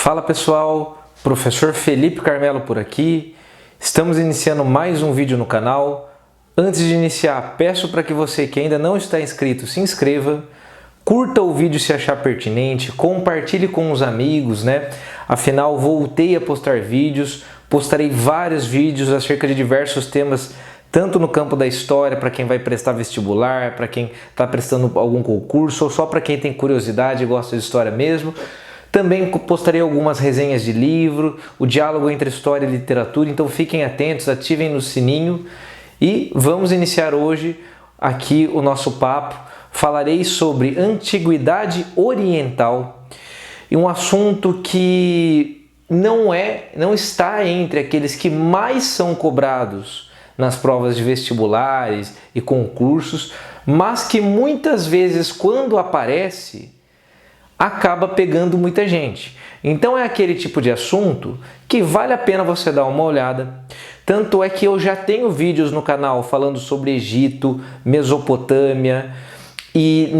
Fala pessoal, professor Felipe Carmelo por aqui. Estamos iniciando mais um vídeo no canal. Antes de iniciar, peço para que você que ainda não está inscrito se inscreva, curta o vídeo se achar pertinente, compartilhe com os amigos, né? Afinal, voltei a postar vídeos, postarei vários vídeos acerca de diversos temas, tanto no campo da história, para quem vai prestar vestibular, para quem está prestando algum concurso, ou só para quem tem curiosidade e gosta de história mesmo. Também postarei algumas resenhas de livro, o diálogo entre história e literatura, então fiquem atentos, ativem no sininho e vamos iniciar hoje aqui o nosso papo. Falarei sobre Antiguidade Oriental e um assunto que não está entre aqueles que mais são cobrados nas provas de vestibulares e concursos, mas que muitas vezes quando aparece acaba pegando muita gente. Então é aquele tipo de assunto que vale a pena você dar uma olhada. Tanto é que eu já tenho vídeos no canal falando sobre Egito, Mesopotâmia e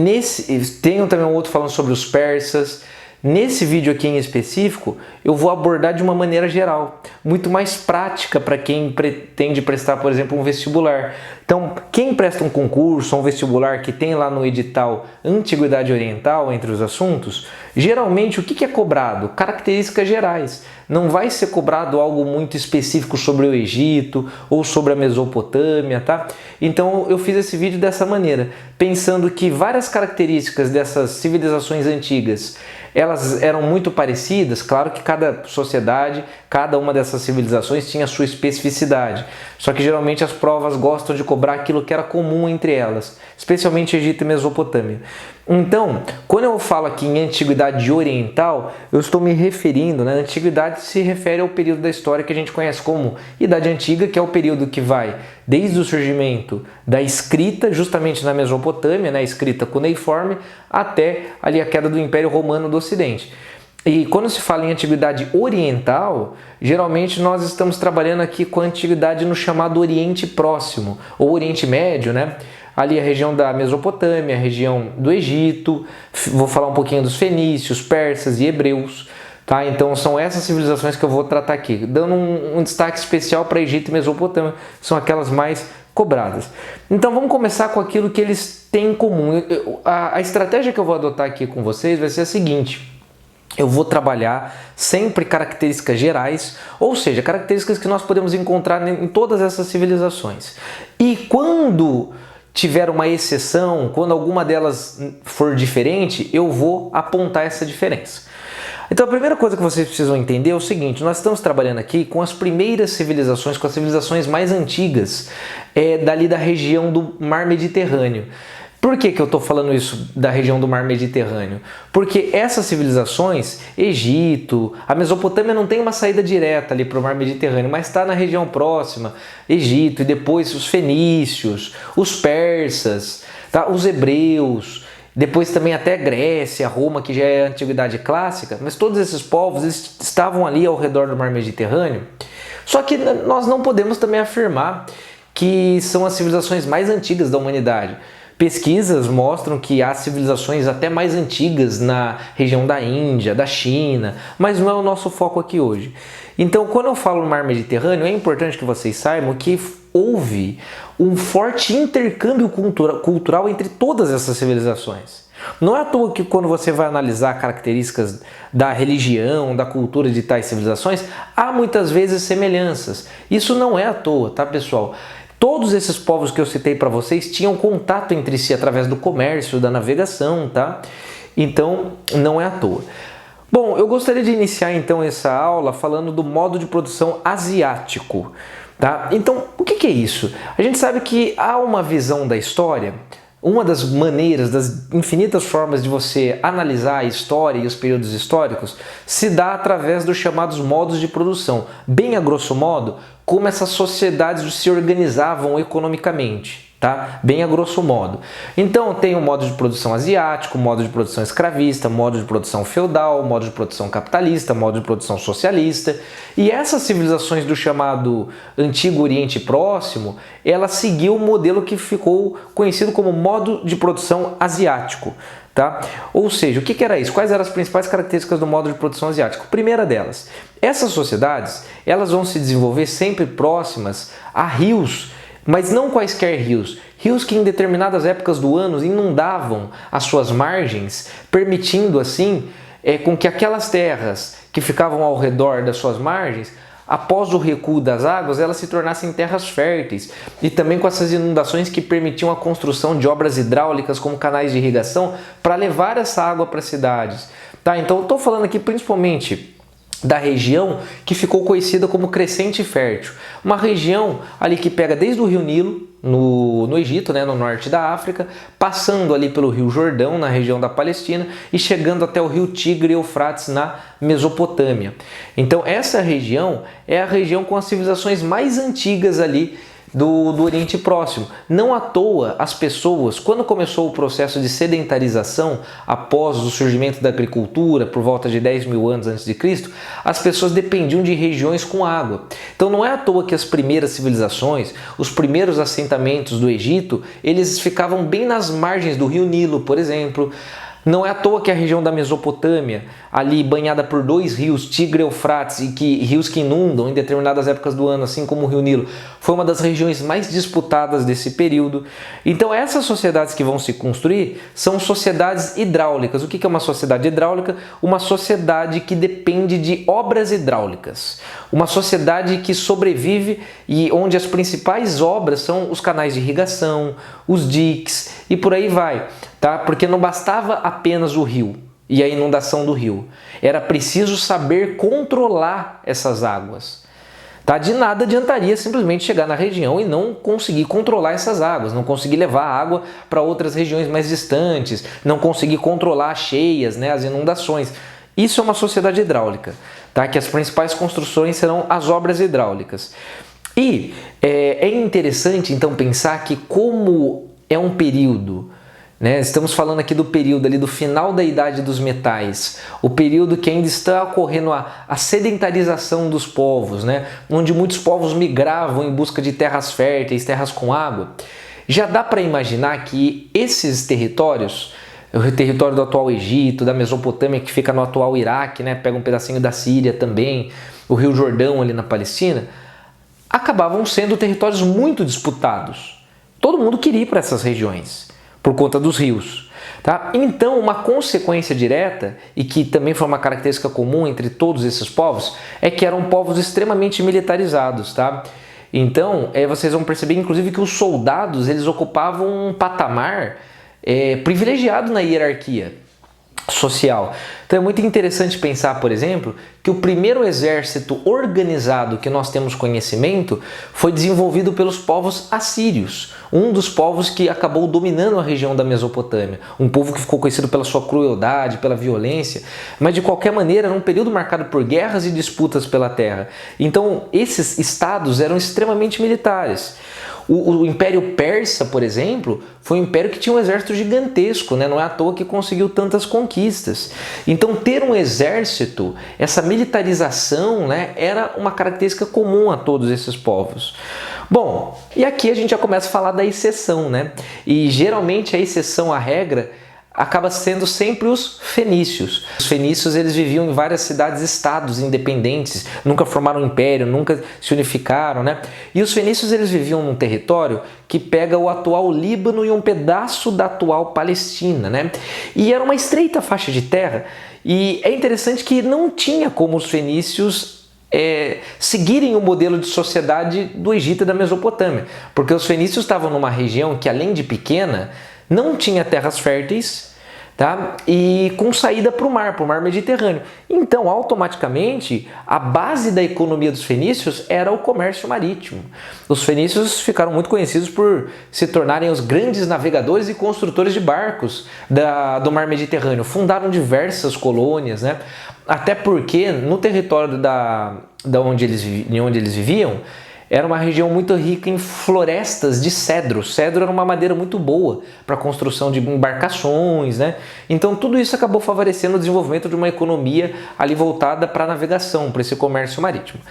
tenho também um outro falando sobre os persas. Nesse vídeo aqui em específico, eu vou abordar de uma maneira geral, muito mais prática para quem pretende prestar, por exemplo, um vestibular. Então, quem presta um concurso ou um vestibular que tem lá no edital Antiguidade Oriental entre os assuntos, geralmente o que é cobrado? Características gerais. Não vai ser cobrado algo muito específico sobre o Egito ou sobre a Mesopotâmia, tá? Então eu fiz esse vídeo dessa maneira, pensando que várias características dessas civilizações antigas, elas eram muito parecidas. Claro que cada sociedade, cada uma dessas civilizações tinha a sua especificidade. Só que geralmente as provas gostam de cobrar aquilo que era comum entre elas, especialmente Egito e Mesopotâmia. Então, quando eu falo aqui em Antiguidade Oriental, eu estou me referindo, né? Antiguidade se refere ao período da história que a gente conhece como Idade Antiga, que é o período que vai desde o surgimento da escrita, justamente na Mesopotâmia, né? Escrita cuneiforme, até ali a queda do Império Romano do Ocidente. E quando se fala em Antiguidade Oriental, geralmente nós estamos trabalhando aqui com a Antiguidade no chamado Oriente Próximo, ou Oriente Médio, né? Ali a região da Mesopotâmia, a região do Egito, vou falar um pouquinho dos fenícios, persas e hebreus, tá? Então são essas civilizações que eu vou tratar aqui, dando um destaque especial para Egito e Mesopotâmia, são aquelas mais cobradas. Então vamos começar com aquilo que eles têm em comum. A estratégia que eu vou adotar aqui com vocês vai ser a seguinte: eu vou trabalhar sempre características gerais, ou seja, características que nós podemos encontrar em todas essas civilizações. E quando tiver uma exceção, quando alguma delas for diferente, eu vou apontar essa diferença. Então a primeira coisa que vocês precisam entender é o seguinte: nós estamos trabalhando aqui com as primeiras civilizações, com as civilizações mais antigas dali da região do Mar Mediterrâneo. Por que eu estou falando isso da região do Mar Mediterrâneo? Porque essas civilizações, Egito, a Mesopotâmia não tem uma saída direta ali para o Mar Mediterrâneo, mas está na região próxima, Egito, e depois os fenícios, os persas, tá? Os hebreus, depois também até Grécia, Roma, que já é a antiguidade clássica, mas todos esses povos estavam ali ao redor do Mar Mediterrâneo. Só que nós não podemos também afirmar que são as civilizações mais antigas da humanidade. Pesquisas mostram que há civilizações até mais antigas na região da Índia, da China, mas não é o nosso foco aqui hoje. Então, quando eu falo no Mar Mediterrâneo, é importante que vocês saibam que houve um forte intercâmbio cultural entre todas essas civilizações. Não é à toa que quando você vai analisar características da religião, da cultura de tais civilizações, há muitas vezes semelhanças. Isso não é à toa, tá, pessoal? Todos esses povos que eu citei para vocês tinham contato entre si através do comércio, da navegação, tá? Então, não é à toa. Bom, eu gostaria de iniciar então essa aula falando do modo de produção asiático, tá? Então, o que é isso? A gente sabe que há uma visão da história. Uma das maneiras, das infinitas formas de você analisar a história e os períodos históricos se dá através dos chamados modos de produção. Bem a grosso modo, como essas sociedades se organizavam economicamente, tá? Bem a grosso modo. Então tem o modo de produção asiático, modo de produção escravista, modo de produção feudal, modo de produção capitalista, modo de produção socialista. E essas civilizações do chamado Antigo Oriente Próximo, ela seguiu o modelo que ficou conhecido como modo de produção asiático. Tá? Ou seja, o que era isso? Quais eram as principais características do modo de produção asiático? Primeira delas, essas sociedades elas vão se desenvolver sempre próximas a rios, mas não quaisquer rios. Rios que em determinadas épocas do ano inundavam as suas margens, permitindo assim com que aquelas terras que ficavam ao redor das suas margens, após o recuo das águas, elas se tornassem terras férteis, e também com essas inundações que permitiam a construção de obras hidráulicas como canais de irrigação para levar essa água para as cidades. Tá? Então eu estou falando aqui principalmente da região que ficou conhecida como Crescente Fértil, uma região ali que pega desde o rio Nilo, no Egito, né, no norte da África, passando ali pelo rio Jordão, na região da Palestina, e chegando até o rio Tigre e Eufrates, na Mesopotâmia. Então essa região é a região com as civilizações mais antigas ali do Oriente Próximo. Não à toa as pessoas, quando começou o processo de sedentarização após o surgimento da agricultura, por volta de 10 mil anos antes de Cristo, as pessoas dependiam de regiões com água. Então não é à toa que as primeiras civilizações, os primeiros assentamentos do Egito, eles ficavam bem nas margens do rio Nilo, por exemplo. Não é à toa que a região da Mesopotâmia, ali banhada por dois rios, Tigre e Eufrates, e rios que inundam em determinadas épocas do ano, assim como o rio Nilo, foi uma das regiões mais disputadas desse período. Então essas sociedades que vão se construir são sociedades hidráulicas. O que é uma sociedade hidráulica? Uma sociedade que depende de obras hidráulicas. Uma sociedade que sobrevive e onde as principais obras são os canais de irrigação, os diques e por aí vai. Tá? Porque não bastava apenas o rio e a inundação do rio. Era preciso saber controlar essas águas. Tá? De nada adiantaria simplesmente chegar na região e não conseguir controlar essas águas, não conseguir levar a água para outras regiões mais distantes, não conseguir controlar as cheias, né, as inundações. Isso é uma sociedade hidráulica, tá? Que as principais construções serão as obras hidráulicas. E é interessante então pensar que como é um período, né? Estamos falando aqui do período ali do final da Idade dos Metais, o período que ainda está ocorrendo a sedentarização dos povos, né? Onde muitos povos migravam em busca de terras férteis, terras com água. Já dá para imaginar que esses territórios, o território do atual Egito, da Mesopotâmia, que fica no atual Iraque, né? Pega um pedacinho da Síria também, o Rio Jordão ali na Palestina, acabavam sendo territórios muito disputados. Todo mundo queria ir para essas regiões por conta dos rios. Tá? Então, uma consequência direta, e que também foi uma característica comum entre todos esses povos, é que eram povos extremamente militarizados. Tá? Então, vocês vão perceber, inclusive, que os soldados eles ocupavam um patamar privilegiado na hierarquia social. Então é muito interessante pensar, por exemplo, que o primeiro exército organizado que nós temos conhecimento foi desenvolvido pelos povos assírios, um dos povos que acabou dominando a região da Mesopotâmia, um povo que ficou conhecido pela sua crueldade, pela violência, mas de qualquer maneira era um período marcado por guerras e disputas pela terra. Então esses estados eram extremamente militares. O Império Persa, por exemplo, foi um império que tinha um exército gigantesco, né? Não é à toa que conseguiu tantas conquistas. Então ter um exército, essa militarização, né, era uma característica comum a todos esses povos. Bom, e aqui a gente já começa a falar da exceção, né? E geralmente a exceção à regra acaba sendo sempre os fenícios. Os fenícios eles viviam em várias cidades-estados independentes, nunca formaram um império, nunca se unificaram, né? E os fenícios eles viviam num território que pega o atual Líbano e um pedaço da atual Palestina, né? E era uma estreita faixa de terra, e é interessante que não tinha como os fenícios seguirem o modelo de sociedade do Egito e da Mesopotâmia, porque os fenícios estavam numa região que, além de pequena, não tinha terras férteis, tá? E com saída para o mar Mediterrâneo. Então, automaticamente, a base da economia dos fenícios era o comércio marítimo. Os fenícios ficaram muito conhecidos por se tornarem os grandes navegadores e construtores de barcos do mar Mediterrâneo. Fundaram diversas colônias, né? Até porque no território onde eles viviam, era uma região muito rica em florestas de cedro. Cedro era uma madeira muito boa para a construção de embarcações, né? Então tudo isso acabou favorecendo o desenvolvimento de uma economia ali voltada para a navegação, para esse comércio marítimo.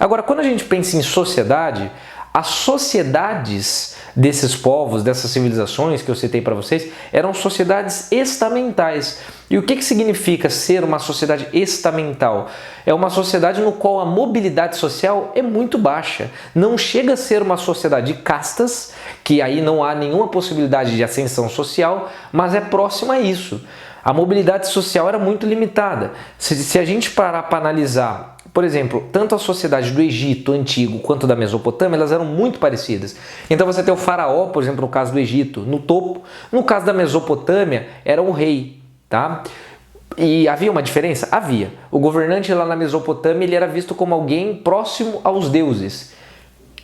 Agora, quando a gente pensa em sociedade, As sociedades desses povos, dessas civilizações que eu citei para vocês, eram sociedades estamentais. E o que significa ser uma sociedade estamental? É uma sociedade no qual a mobilidade social é muito baixa. Não chega a ser uma sociedade de castas, que aí não há nenhuma possibilidade de ascensão social, mas é próxima a isso. A mobilidade social era muito limitada. Se a gente parar para analisar, por exemplo, tanto a sociedade do Egito antigo quanto da Mesopotâmia, elas eram muito parecidas. Então você tem o faraó, por exemplo, no caso do Egito, no topo. No caso da Mesopotâmia, era o rei, tá? E havia uma diferença? Havia. O governante lá na Mesopotâmia, ele era visto como alguém próximo aos deuses.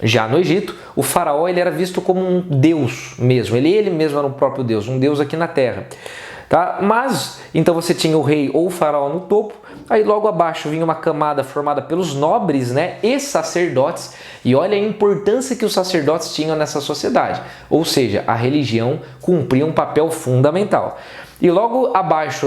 Já no Egito, o faraó ele era visto como um deus mesmo. Ele mesmo era o próprio deus, um deus aqui na terra. Tá? Mas, então você tinha o rei ou o faraó no topo, aí logo abaixo vinha uma camada formada pelos nobres, né, e sacerdotes, e olha a importância que os sacerdotes tinham nessa sociedade, ou seja, a religião cumpria um papel fundamental. E logo abaixo,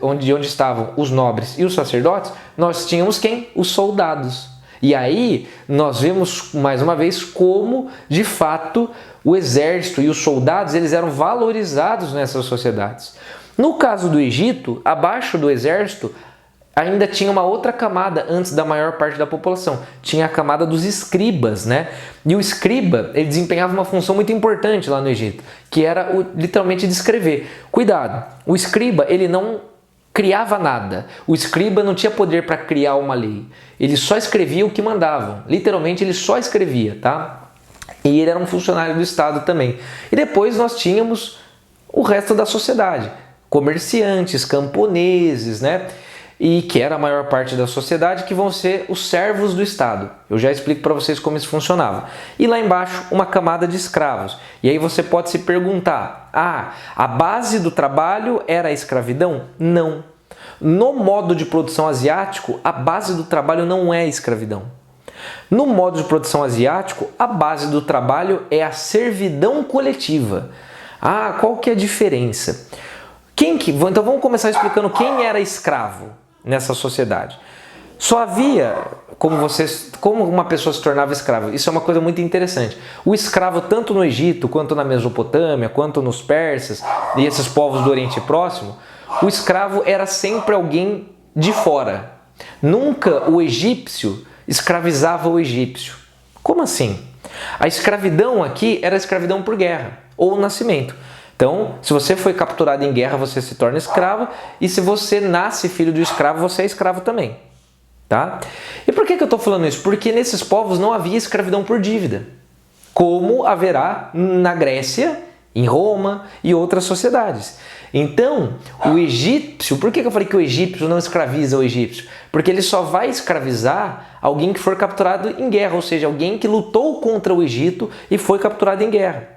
onde estavam os nobres e os sacerdotes, nós tínhamos quem? Os soldados. E aí nós vemos mais uma vez como, de fato, o exército e os soldados eles eram valorizados nessas sociedades. No caso do Egito, abaixo do exército, ainda tinha uma outra camada antes da maior parte da população. Tinha a camada dos escribas, né? E o escriba, ele desempenhava uma função muito importante lá no Egito, que era literalmente de escrever. Cuidado, o escriba, ele não criava nada. O escriba não tinha poder para criar uma lei. Ele só escrevia o que mandavam. Literalmente, ele só escrevia, tá? E ele era um funcionário do Estado também. E depois nós tínhamos o resto da sociedade. Comerciantes, camponeses, né? E que era a maior parte da sociedade, que vão ser os servos do Estado. Eu já explico para vocês como isso funcionava. E lá embaixo, uma camada de escravos. E aí você pode se perguntar, a base do trabalho era a escravidão? Não. No modo de produção asiático, a base do trabalho não é a escravidão. No modo de produção asiático, a base do trabalho é a servidão coletiva. Qual que é a diferença? Então vamos começar explicando quem era escravo nessa sociedade. Só havia como uma pessoa se tornava escravo. Isso é uma coisa muito interessante. O escravo, tanto no Egito, quanto na Mesopotâmia, quanto nos persas e esses povos do Oriente Próximo, o escravo era sempre alguém de fora. Nunca o egípcio escravizava o egípcio. Como assim? A escravidão aqui era a escravidão por guerra ou nascimento. Então, se você foi capturado em guerra, você se torna escravo, e se você nasce filho do escravo, você é escravo também. Tá? E por que eu estou falando isso? Porque nesses povos não havia escravidão por dívida, como haverá na Grécia, em Roma e outras sociedades. Então, o egípcio, por que eu falei que o egípcio não escraviza o egípcio? Porque ele só vai escravizar alguém que for capturado em guerra, ou seja, alguém que lutou contra o Egito e foi capturado em guerra.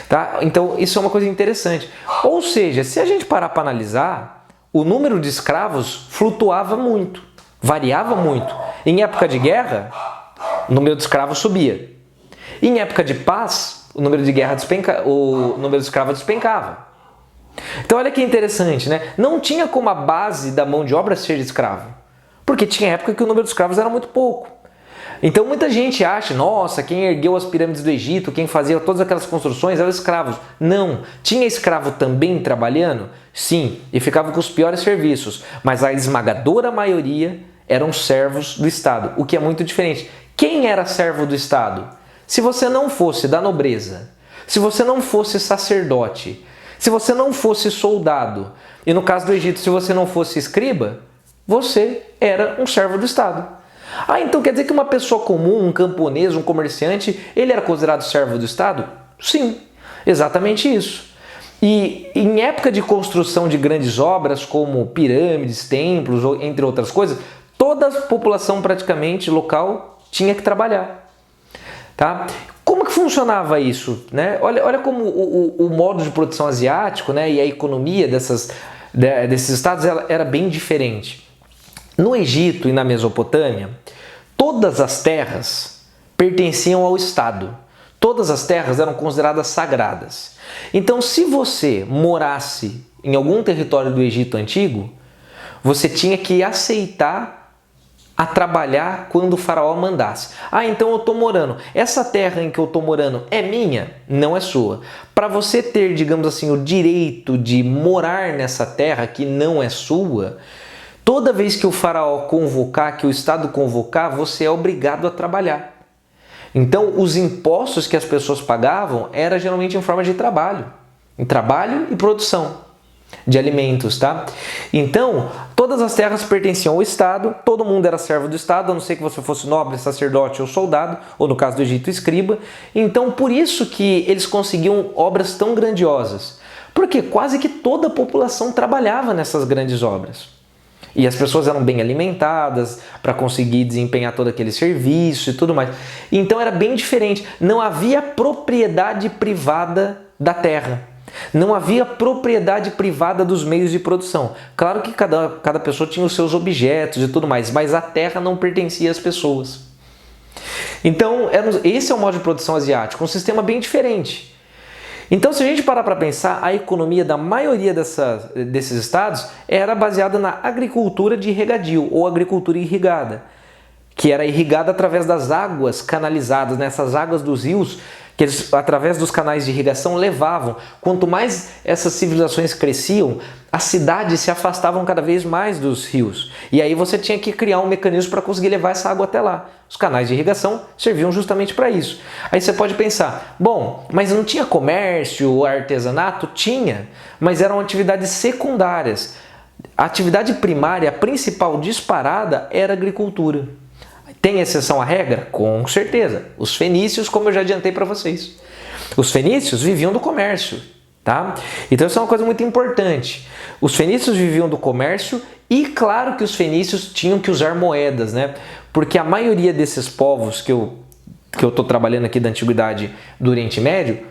Tá? Então, isso é uma coisa interessante. Ou seja, se a gente parar para analisar, o número de escravos flutuava muito, variava muito. Em época de guerra, o número de escravos subia. Em época de paz, o número de escravos despencava. Então, olha que interessante, né? Não tinha como a base da mão de obra ser escravo, porque tinha época que o número de escravos era muito pouco. Então muita gente acha, nossa, quem ergueu as pirâmides do Egito, quem fazia todas aquelas construções eram escravos. Não, tinha escravo também trabalhando? Sim, e ficava com os piores serviços, mas a esmagadora maioria eram servos do Estado, o que é muito diferente. Quem era servo do Estado? Se você não fosse da nobreza, se você não fosse sacerdote, se você não fosse soldado, e no caso do Egito, se você não fosse escriba, você era um servo do Estado. Então quer dizer que uma pessoa comum, um camponês, um comerciante, ele era considerado servo do Estado? Sim, exatamente isso. E em época de construção de grandes obras, como pirâmides, templos, entre outras coisas, toda a população praticamente local tinha que trabalhar. Tá? Como que funcionava isso? Né? Olha como o modo de produção asiático, né, e a economia desses estados era bem diferente. No Egito e na Mesopotâmia, todas as terras pertenciam ao Estado. Todas as terras eram consideradas sagradas. Então, se você morasse em algum território do Egito antigo, você tinha que aceitar a trabalhar quando o faraó mandasse. Ah, então eu estou morando. Essa terra em que eu estou morando é minha? Não é sua. Para você ter, digamos assim, o direito de morar nessa terra que não é sua, toda vez que o faraó convocar, que o Estado convocar, você é obrigado a trabalhar. Então, os impostos que as pessoas pagavam era geralmente em forma de trabalho. Em trabalho e produção de alimentos, tá? Então, todas as terras pertenciam ao Estado, todo mundo era servo do Estado, a não ser que você fosse nobre, sacerdote ou soldado, ou no caso do Egito, escriba. Então, por isso que eles conseguiam obras tão grandiosas, porque quase que toda a população trabalhava nessas grandes obras. E as pessoas eram bem alimentadas para conseguir desempenhar todo aquele serviço e tudo mais. Então era bem diferente, não havia propriedade privada da terra. Não havia propriedade privada dos meios de produção. Claro que cada pessoa tinha os seus objetos e tudo mais, mas a terra não pertencia às pessoas. Então, esse é o modo de produção asiático, um sistema bem diferente. Então, se a gente parar para pensar, a economia da maioria desses estados era baseada na agricultura de regadio ou agricultura irrigada, que era irrigada através das águas canalizadas, nessas águas dos rios, que eles, através dos canais de irrigação, levavam. Quanto mais essas civilizações cresciam, as cidades se afastavam cada vez mais dos rios. E aí você tinha que criar um mecanismo para conseguir levar essa água até lá. Os canais de irrigação serviam justamente para isso. Aí você pode pensar, bom, mas não tinha comércio ou artesanato? Tinha, mas eram atividades secundárias. A atividade primária, a principal disparada, era a agricultura. Tem exceção à regra? Com certeza. Os fenícios, como eu já adiantei para vocês. Os fenícios viviam do comércio, tá? Então isso é uma coisa muito importante. Os fenícios viviam do comércio e claro que os fenícios tinham que usar moedas, né? Porque a maioria desses povos que eu estou trabalhando aqui da Antiguidade do Oriente Médio,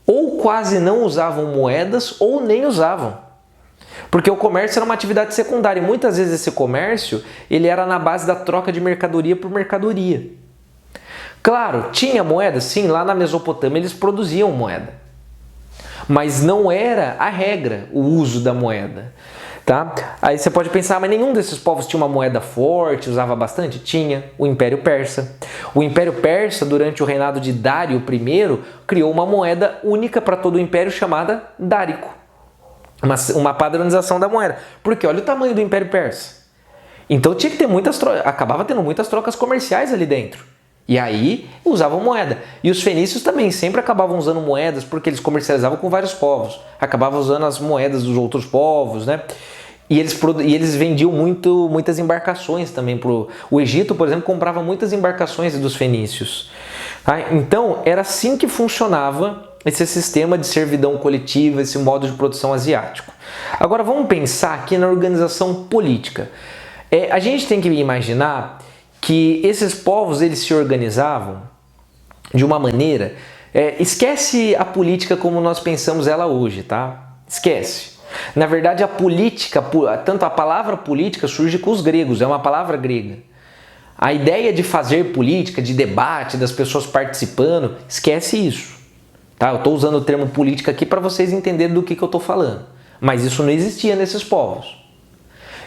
ou quase não usavam moedas ou nem usavam. Porque o comércio era uma atividade secundária e muitas vezes esse comércio ele era na base da troca de mercadoria por mercadoria. Claro, tinha moeda? Sim, lá na Mesopotâmia eles produziam moeda. Mas não era a regra o uso da moeda. Tá? Aí você pode pensar, mas nenhum desses povos tinha uma moeda forte, usava bastante? Tinha, o Império Persa. O Império Persa, durante o reinado de Dário I, criou uma moeda única para todo o império chamada dárico. Uma padronização da moeda. Porque olha o tamanho do Império Persa. Então tinha que ter acabava tendo muitas trocas comerciais ali dentro. E aí usavam moeda. E os fenícios também sempre acabavam usando moedas porque eles comercializavam com vários povos. Acabavam usando as moedas dos outros povos, né? E eles vendiam muitas embarcações também. O Egito, por exemplo, comprava muitas embarcações dos fenícios. Então era assim que funcionava esse sistema de servidão coletiva, esse modo de produção asiático. Agora vamos pensar aqui na organização política. A gente tem que imaginar que esses povos eles se organizavam de uma maneira... esquece a política como nós pensamos ela hoje, tá? Esquece. Na verdade a política, tanto a palavra política surge com os gregos, é uma palavra grega. A ideia de fazer política, de debate, das pessoas participando, esquece isso. Tá? Eu estou usando o termo política aqui para vocês entenderem do que eu estou falando. Mas isso não existia nesses povos.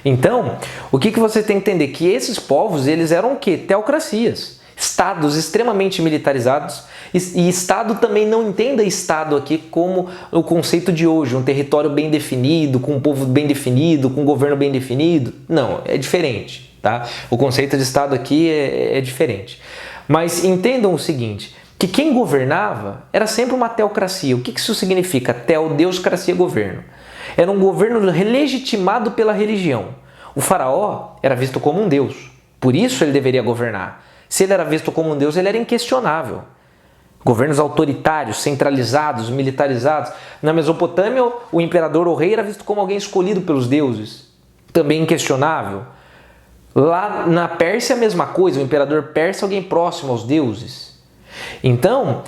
Então, o que você tem que entender? Que esses povos, eles eram o quê? Teocracias. Estados extremamente militarizados. E Estado também não entenda Estado aqui como o conceito de hoje. Um território bem definido, com um povo bem definido, com um governo bem definido. Não, é diferente. Tá? O conceito de Estado aqui é diferente. Mas entendam o seguinte... que quem governava era sempre uma teocracia. O que isso significa? Teo, Deus, cracia, governo. Era um governo legitimado pela religião. O faraó era visto como um deus. Por isso ele deveria governar. Se ele era visto como um deus, ele era inquestionável. Governos autoritários, centralizados, militarizados. Na Mesopotâmia, o imperador ou rei era visto como alguém escolhido pelos deuses. Também inquestionável. Lá na Pérsia, a mesma coisa. O imperador persa é alguém próximo aos deuses. Então,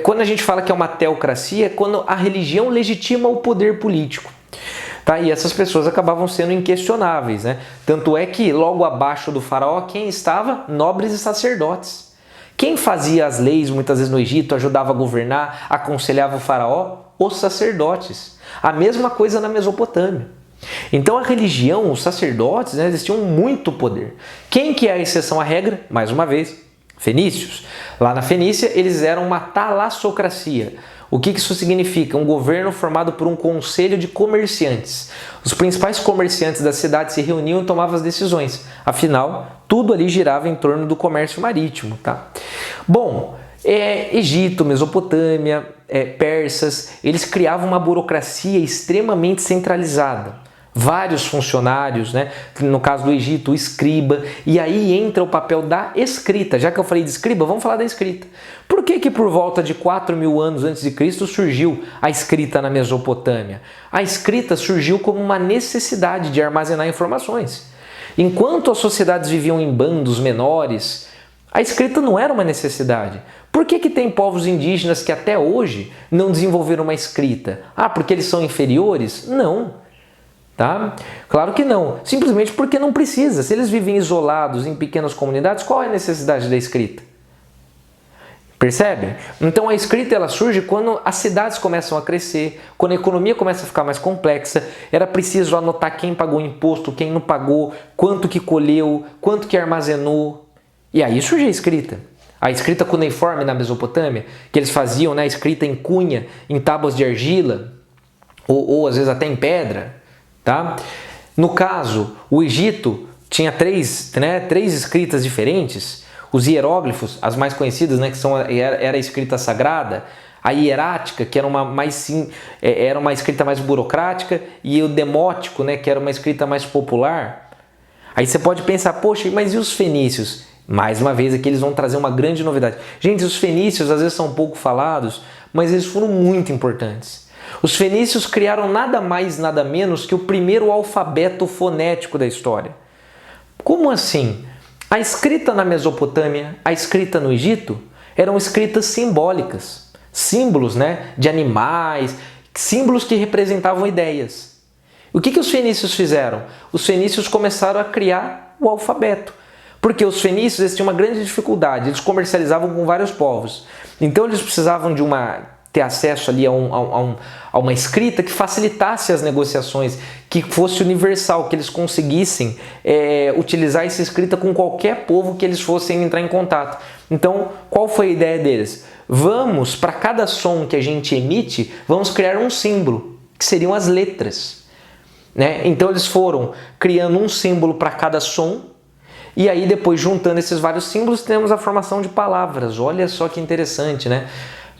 quando a gente fala que é uma teocracia, é quando a religião legitima o poder político. Tá? E essas pessoas acabavam sendo inquestionáveis, né? Tanto é que logo abaixo do faraó, quem estava? Nobres e sacerdotes. Quem fazia as leis muitas vezes no Egito, ajudava a governar, aconselhava o faraó? Os sacerdotes. A mesma coisa na Mesopotâmia. Então a religião, os sacerdotes, né, eles tinham muito poder. Quem que é a exceção à regra? Mais uma vez, fenícios. Lá na Fenícia eles eram uma talassocracia. O que isso significa? Um governo formado por um conselho de comerciantes. Os principais comerciantes da cidade se reuniam e tomavam as decisões. Afinal, tudo ali girava em torno do comércio marítimo. Tá? Bom, Egito, Mesopotâmia, persas, eles criavam uma burocracia extremamente centralizada. Vários funcionários, né? No caso do Egito, o escriba, e aí entra o papel da escrita. Já que eu falei de escriba, vamos falar da escrita. Por que por volta de 4.000 anos antes de Cristo surgiu a escrita na Mesopotâmia? A escrita surgiu como uma necessidade de armazenar informações. Enquanto as sociedades viviam em bandos menores, a escrita não era uma necessidade. Por que tem povos indígenas que até hoje não desenvolveram uma escrita? Ah, porque eles são inferiores? Não. Tá? Claro que não. Simplesmente porque não precisa. Se eles vivem isolados em pequenas comunidades, qual é a necessidade da escrita? Percebe? Então a escrita ela surge quando as cidades começam a crescer, quando a economia começa a ficar mais complexa, era preciso anotar quem pagou imposto, quem não pagou, quanto que colheu, quanto que armazenou. E aí surge a escrita. A escrita cuneiforme na Mesopotâmia, que eles faziam, né, escrita em cunha, em tábuas de argila, ou às vezes até em pedra. Tá? No caso, o Egito tinha três escritas diferentes. Os hieróglifos, as mais conhecidas, né, que era a escrita sagrada, a hierática, que era uma escrita mais burocrática, e o demótico, né, que era uma escrita mais popular. Aí você pode pensar, poxa, mas e os fenícios? Mais uma vez aqui eles vão trazer uma grande novidade. Gente, os fenícios às vezes são pouco falados, mas eles foram muito importantes. Os fenícios criaram nada mais, nada menos que o primeiro alfabeto fonético da história. Como assim? A escrita na Mesopotâmia, a escrita no Egito, eram escritas simbólicas. Símbolos, né, de animais, símbolos que representavam ideias. O que os fenícios fizeram? Os fenícios começaram a criar o alfabeto. Porque os fenícios eles tinham uma grande dificuldade, eles comercializavam com vários povos. Então eles precisavam de ter acesso ali a uma escrita que facilitasse as negociações, que fosse universal, que eles conseguissem utilizar essa escrita com qualquer povo que eles fossem entrar em contato. Então, qual foi a ideia deles? Vamos, para cada som que a gente emite, vamos criar um símbolo, que seriam as letras. Né? Então eles foram criando um símbolo para cada som, e aí depois juntando esses vários símbolos temos a formação de palavras. Olha só que interessante, né?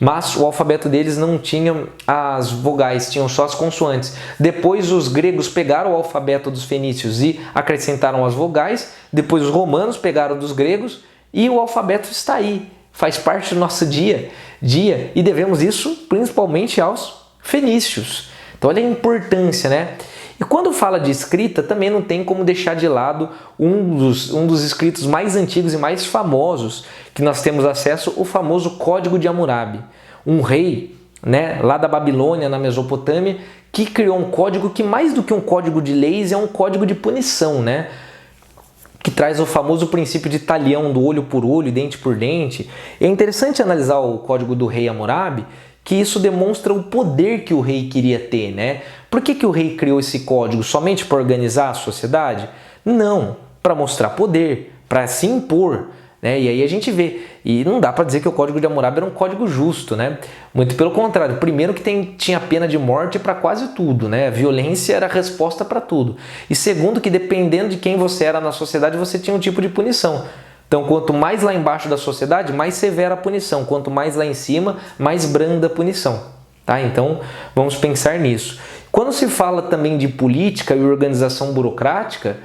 Mas o alfabeto deles não tinha as vogais, tinham só as consoantes. Depois os gregos pegaram o alfabeto dos fenícios e acrescentaram as vogais. Depois os romanos pegaram dos gregos e o alfabeto está aí. Faz parte do nosso dia e devemos isso principalmente aos fenícios. Então olha a importância, né? E quando fala de escrita, também não tem como deixar de lado um dos escritos mais antigos e mais famosos que nós temos acesso, o famoso Código de Hammurabi. Um rei, né, lá da Babilônia, na Mesopotâmia, que criou um código que mais do que um código de leis é um código de punição, né? Que traz o famoso princípio de talião, do olho por olho, dente por dente. É interessante analisar o código do rei Hammurabi, que isso demonstra o poder que o rei queria ter, né? Por que o rei criou esse código? Somente para organizar a sociedade? Não, para mostrar poder, para se impor, né? E aí a gente vê, e não dá para dizer que o Código de Hammurabi era um código justo, né? Muito pelo contrário, primeiro que tinha pena de morte para quase tudo, né? A violência era a resposta para tudo. E segundo que dependendo de quem você era na sociedade, você tinha um tipo de punição. Então, quanto mais lá embaixo da sociedade, mais severa a punição. Quanto mais lá em cima, mais branda a punição. Tá? Então, vamos pensar nisso. Quando se fala também de política e organização burocrática,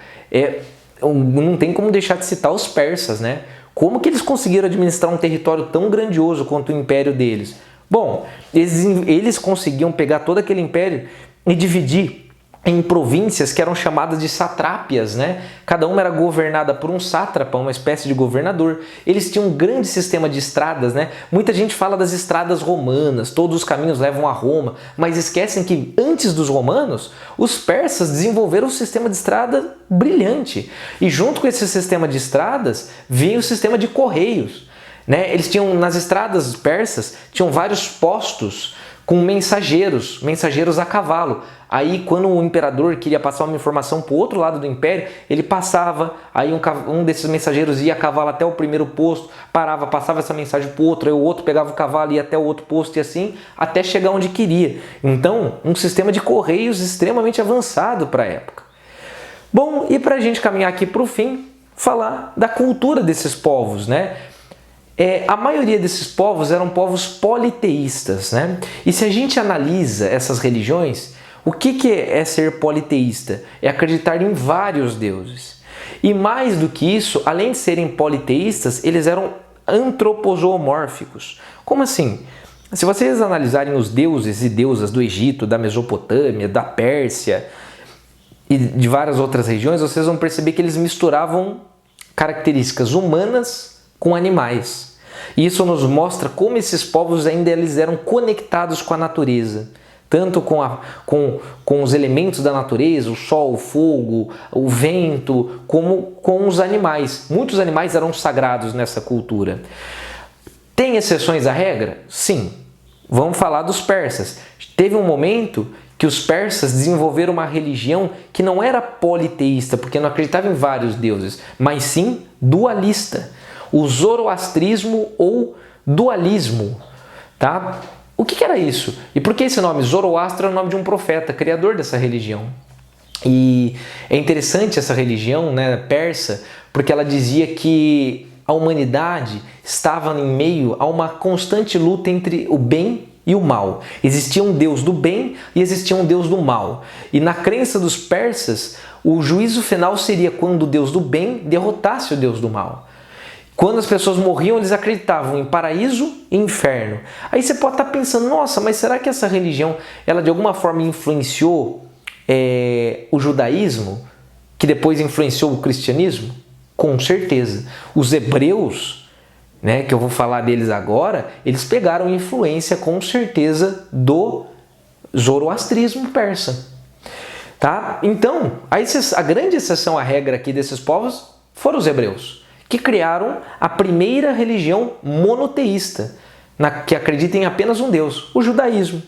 não tem como deixar de citar os persas, né? Como que eles conseguiram administrar um território tão grandioso quanto o império deles? Bom, eles conseguiam pegar todo aquele império e dividir em províncias que eram chamadas de satrápias, né? Cada uma era governada por um sátrapa, uma espécie de governador. Eles tinham um grande sistema de estradas, né? Muita gente fala das estradas romanas, todos os caminhos levam a Roma, mas esquecem que antes dos romanos, os persas desenvolveram um sistema de estrada brilhante. E junto com esse sistema de estradas, vinha o sistema de correios, né? Eles tinham, nas estradas persas, tinham vários postos com mensageiros a cavalo. Aí quando o imperador queria passar uma informação para o outro lado do império, ele passava, aí um desses mensageiros ia a cavalo até o primeiro posto, parava, passava essa mensagem para o outro, aí o outro pegava o cavalo e ia até o outro posto e assim, até chegar onde queria. Então, um sistema de correios extremamente avançado para a época. Bom, e para a gente caminhar aqui para o fim, falar da cultura desses povos, né? A maioria desses povos eram povos politeístas, né? E se a gente analisa essas religiões, o que é ser politeísta? É acreditar em vários deuses. E mais do que isso, além de serem politeístas, eles eram antropozoomórficos. Como assim? Se vocês analisarem os deuses e deusas do Egito, da Mesopotâmia, da Pérsia e de várias outras regiões, vocês vão perceber que eles misturavam características humanas com animais. E isso nos mostra como esses povos ainda eles eram conectados com a natureza, tanto com os elementos da natureza, o sol, o fogo, o vento, como com os animais. Muitos animais eram sagrados nessa cultura. Tem exceções à regra? Sim. Vamos falar dos persas. Teve um momento que os persas desenvolveram uma religião que não era politeísta, porque não acreditava em vários deuses, mas sim dualista. O zoroastrismo ou dualismo, tá? O que era isso? E por que esse nome? Zoroastro é o nome de um profeta, criador dessa religião. E é interessante essa religião, né, persa, porque ela dizia que a humanidade estava em meio a uma constante luta entre o bem e o mal. Existia um Deus do bem e existia um Deus do mal. E na crença dos persas, o juízo final seria quando o Deus do bem derrotasse o Deus do mal. Quando as pessoas morriam, eles acreditavam em paraíso e inferno. Aí você pode estar pensando, nossa, mas será que essa religião, ela de alguma forma influenciou o judaísmo, que depois influenciou o cristianismo? Com certeza. Os hebreus, né, que eu vou falar deles agora, eles pegaram influência com certeza do zoroastrismo persa. Tá? Então, a grande exceção à regra aqui desses povos foram os hebreus, que criaram a primeira religião monoteísta, que acredita em apenas um Deus, o judaísmo.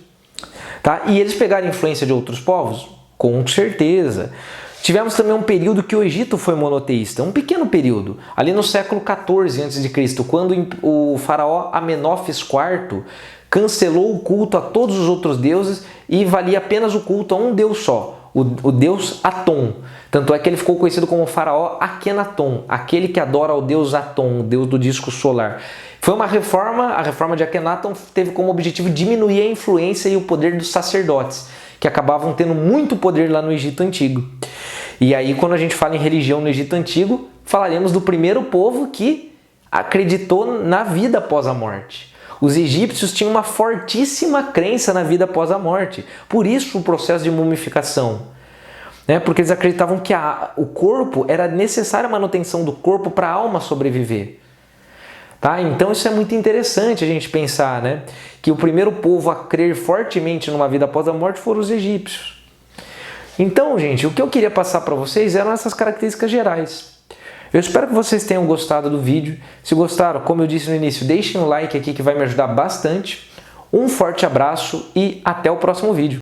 Tá? E eles pegaram influência de outros povos? Com certeza. Tivemos também um período que o Egito foi monoteísta, um pequeno período, ali no século XIV a.C., quando o faraó Amenófis IV cancelou o culto a todos os outros deuses e valia apenas o culto a um deus só, o deus Atom. Tanto é que ele ficou conhecido como o faraó Akhenaton, aquele que adora o deus Atom, o deus do disco solar. Foi uma reforma, a reforma de Akhenaton teve como objetivo diminuir a influência e o poder dos sacerdotes, que acabavam tendo muito poder lá no Egito Antigo. E aí, quando a gente fala em religião no Egito Antigo, falaremos do primeiro povo que acreditou na vida após a morte. Os egípcios tinham uma fortíssima crença na vida após a morte. Por isso o processo de mumificação. Porque eles acreditavam que o corpo era necessária a manutenção do corpo para a alma sobreviver. Tá? Então isso é muito interessante a gente pensar, né? Que o primeiro povo a crer fortemente numa vida após a morte foram os egípcios. Então, gente, o que eu queria passar para vocês eram essas características gerais. Eu espero que vocês tenham gostado do vídeo. Se gostaram, como eu disse no início, deixem um like aqui que vai me ajudar bastante. Um forte abraço e até o próximo vídeo.